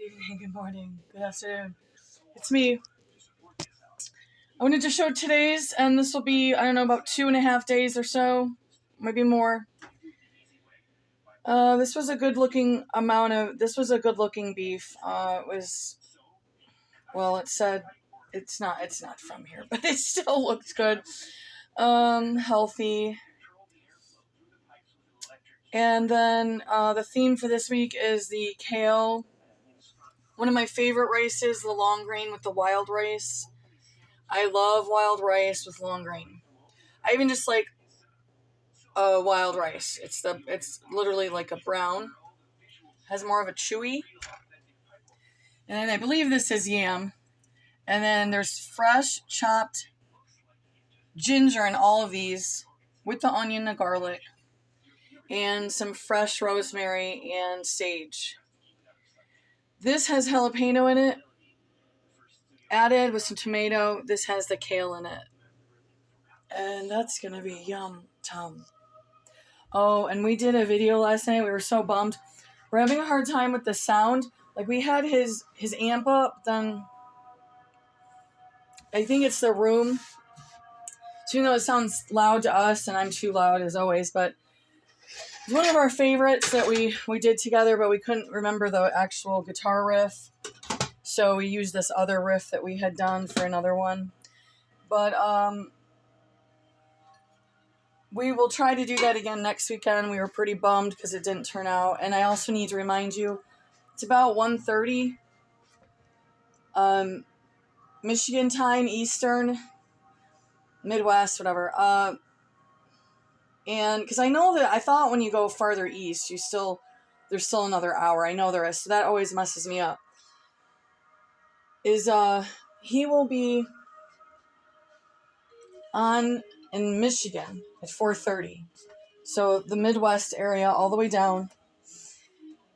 evening, good morning, good afternoon. It's me. I wanted to show today's, and this will be, I don't know, about 2.5 days or so, maybe more. This was a good looking beef. It said, it's not from here, but it still looks good. Healthy. And then, the theme for this week is the kale. One of my favorite rices, the long grain with the wild rice. I love wild rice with long grain. I even just like wild rice. It's literally like a brown. Has more of a chewy. And I believe this is yam. And then there's fresh chopped ginger in all of these with the onion, the garlic, and some fresh rosemary and sage. This has jalapeno in it, added with some tomato. This has the kale in it. And that's going to be yum-tum. Oh, and we did a video last night. We were so bummed. We're having a hard time with the sound. Like, we had his amp up, then I think it's the room. So, it sounds loud to us, and I'm too loud as always, but it's one of our favorites that we did together, but we couldn't remember the actual guitar riff. So we used this other riff that we had done for another one. But we will try to do that again next weekend. We were pretty bummed because it didn't turn out. And I also need to remind you, it's about 1:30 Michigan time, Eastern, Midwest, whatever. And because I know that I thought when you go farther east, there's still another hour. I know there is, so that always messes me up. He will be on in Michigan at 4:30. So the Midwest area all the way down.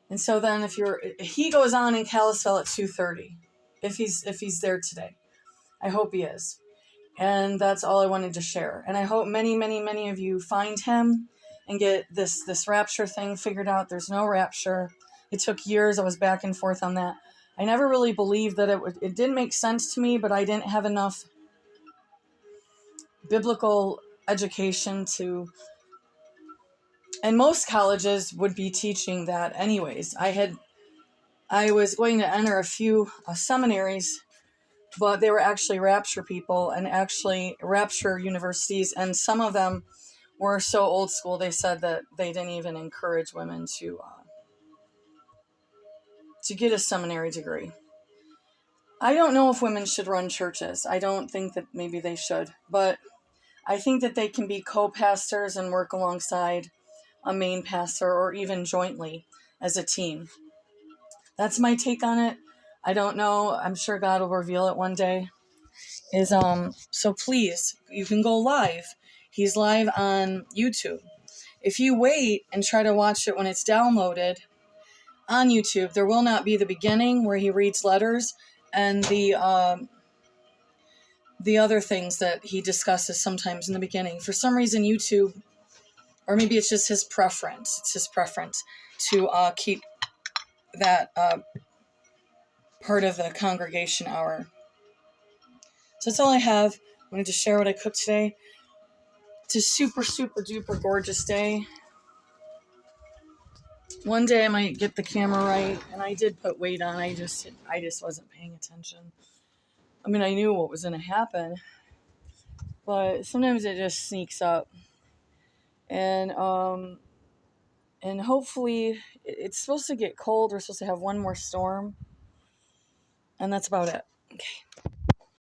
And so then he goes on in Kalispell at 2:30. If he's there today. I hope he is. And that's all I wanted to share. And I hope many, many, many of you find him and get this rapture thing figured out. There's no rapture. It took years. I was back and forth on that. I never really believed that it didn't make sense to me, but I didn't have enough biblical education and most colleges would be teaching that anyways. I was going to enter a few seminaries, but they were actually rapture people and actually rapture universities, and some of them were so old school they said that they didn't even encourage women to get a seminary degree. I don't know if women should run churches. I don't think that maybe they should, but I think that they can be co-pastors and work alongside a main pastor or even jointly as a team. That's my take on it. I don't know. I'm sure God will reveal it one day. So please, you can go live. He's live on YouTube. If you wait and try to watch it when it's downloaded on YouTube, there will not be the beginning where he reads letters and the other things that he discusses sometimes in the beginning. For some reason, YouTube, or maybe it's just his preference. It's his preference to keep that part of the congregation hour. So that's all I have. I wanted to share what I cooked today. It's a super, super duper gorgeous day. One day I might get the camera right, and I did put weight on. I just wasn't paying attention. I mean, I knew what was going to happen, but sometimes it just sneaks up. And hopefully it's supposed to get cold. We're supposed to have one more storm, and that's about it. Okay.